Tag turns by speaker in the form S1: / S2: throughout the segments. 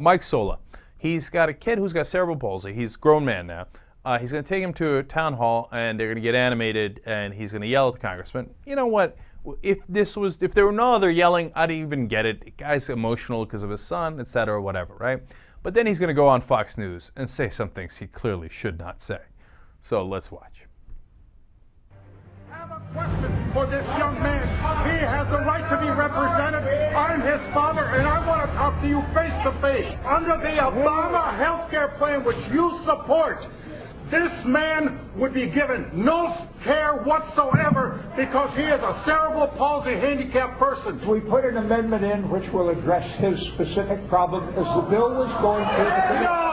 S1: Mike Sola, he's got a kid who's got cerebral palsy. He's a grown man now. He's going to take him to a town hall, and they're going to get animated, and he's going to yell at the congressman. You know what? If there were no other yelling, I'd even get it. The guy's emotional because of his son, etc., whatever, right? But then he's going to go on Fox News and say some things he clearly should not say. So let's watch.
S2: I have a question for this young man. He has the right to be represented. I'm his father, and I want to talk to you face to face. Under the Obama health care plan, which you support, this man would be given no care whatsoever because he is a cerebral palsy handicapped person.
S3: We put an amendment in which will address his specific problem as the bill was going through.
S2: No!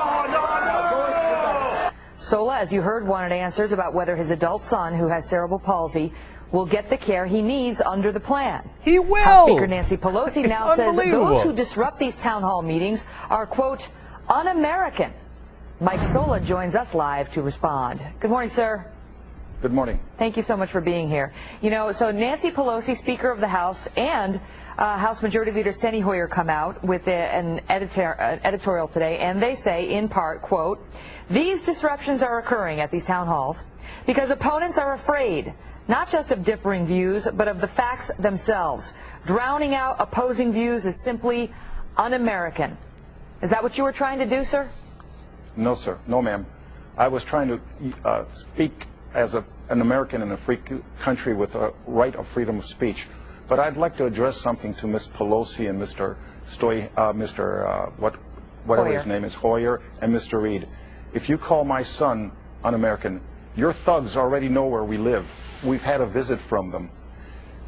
S4: Sola, as you heard, wanted answers about whether his adult son, who has cerebral palsy, will get the care he needs under the plan.
S1: He will!
S4: House Speaker Nancy Pelosi
S1: It's
S4: now says those who disrupt these town hall meetings are, quote, un-American. Mike Sola joins us live to respond. Good morning, sir.
S5: Good morning.
S4: Thank you so much for being here. You know, so Nancy Pelosi, Speaker of the House, and House Majority Leader Steny Hoyer come out with an editorial today, and they say, in part, quote, these disruptions are occurring at these town halls because opponents are afraid, not just of differing views, but of the facts themselves. Drowning out opposing views is simply un-American. Is that what you were trying to do, sir?
S5: No, sir. No, ma'am. I was trying to speak as an American in a free country with a right of freedom of speech. But I'd like to address something to Ms. Pelosi and whatever his name is, Hoyer, and Mr. Reid. If you call my son un-American, your thugs already know where we live. We've had a visit from them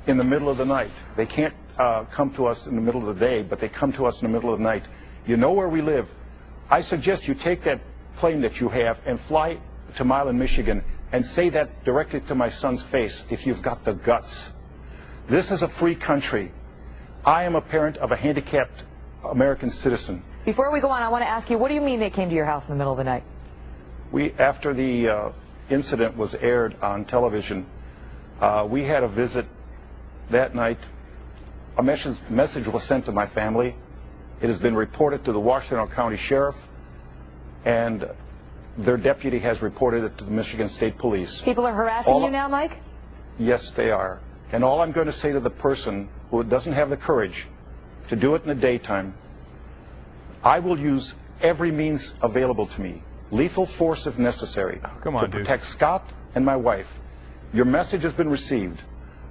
S5: in the middle of the night. They can't come to us in the middle of the day, but they come to us in the middle of the night. You know where we live. I suggest you take that plane that you have and fly to Milan, Michigan, and say that directly to my son's face if you've got the guts. This is a free country. I am a parent of a handicapped American citizen.
S4: Before we go on, I want to ask you, what do you mean they came to your house in the middle of the night?
S5: After the incident was aired on television, we had a visit that night. A message was sent to my family. It has been reported to the Washington County Sheriff, and their deputy has reported it to the Michigan State Police.
S4: People are harassing you now, Mike?
S5: Yes, they are. And all I'm going to say to the person who doesn't have the courage to do it in the daytime, I will use every means available to me, lethal force if necessary, to protect Scott and my wife. Your message has been received.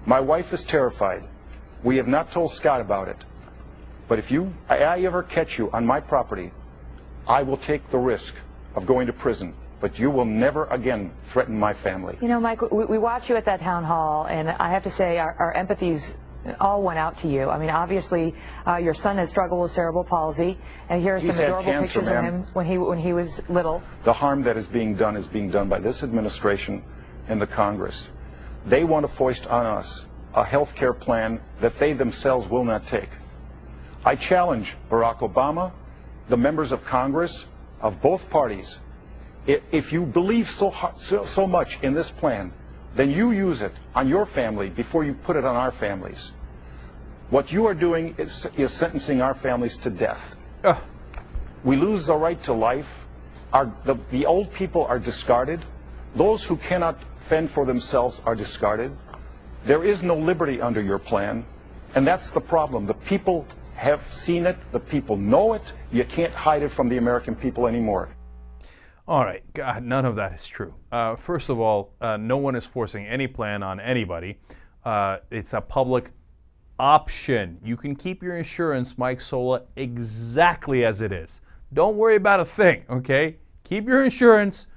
S5: My wife is terrified. We have not told Scott about it. But if I ever catch you on my property, I will take the risk of going to prison. But you will never again threaten my family. You
S4: know, Mike, we watched you at that town hall, and I have to say our empathies all went out to you. I mean, obviously, your son has struggled with cerebral palsy, and here are some adorable pictures of him when he was little.
S5: The harm that is being done by this administration and the Congress. They want to foist on us a health care plan that they themselves will not take. I challenge Barack Obama, the members of Congress of both parties. If you believe so much in this plan, then you use it on your family before you put it on our families. What you are doing is sentencing our families to death. We lose the right to life. The old people are discarded. Those who cannot fend for themselves are discarded. There is no liberty under your plan, and that's the problem. The people have seen it. The people know it. You can't hide it from the American people anymore.
S1: All right, God, none of that is true. First of all, no one is forcing any plan on anybody. It's a public option. You can keep your insurance, Mike Sola, exactly as it is. Don't worry about a thing, okay? Keep your insurance.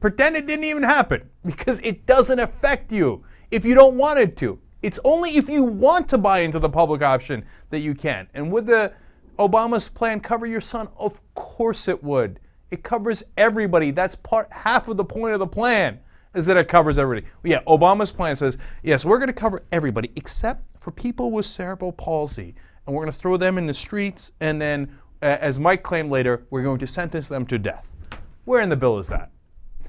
S1: Pretend it didn't even happen, because it doesn't affect you if you don't want it to. It's only if you want to buy into the public option that you can. And would the Obama's plan cover your son? Of course it would. It covers everybody. That's half of the point of the plan, is that it covers everybody. Yeah, Obama's plan says, yes, we're going to cover everybody except for people with cerebral palsy. And we're going to throw them in the streets, and then, as Mike claimed later, we're going to sentence them to death. Where in the bill is that?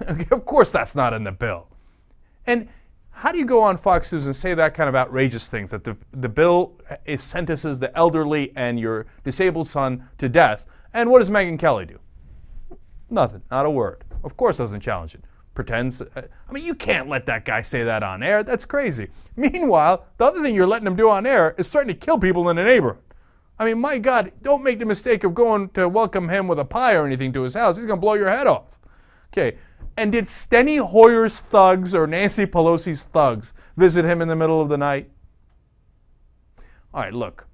S1: Okay, of course that's not in the bill. And how do you go on Fox News and say that kind of outrageous things, that the bill sentences the elderly and your disabled son to death, And what does Megyn Kelly do? Nothing, not a word. Of course doesn't challenge it. Pretends, I mean, you can't let that guy say that on air. That's crazy. Meanwhile, the other thing you're letting him do on air is starting to kill people in the neighborhood. I mean, my God, don't make the mistake of going to welcome him with a pie or anything to his house. He's going to blow your head off. Okay, and did Steny Hoyer's thugs or Nancy Pelosi's thugs visit him in the middle of the night? All right, look,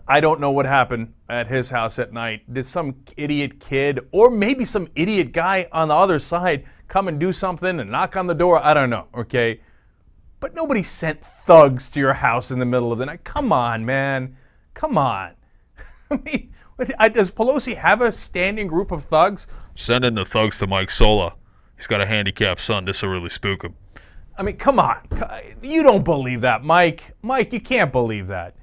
S1: I don't know what happened at his house at night. Did some idiot kid or maybe some idiot guy on the other side come and do something and knock on the door? I don't know, okay? But nobody sent thugs to your house in the middle of the night. Come on, man. Come on. I mean, does Pelosi have a standing group of thugs? Send in the thugs to Mike Sola. He's got a handicapped son. This will really spook him. I mean, come on. You don't believe that, Mike. Mike, you can't believe that.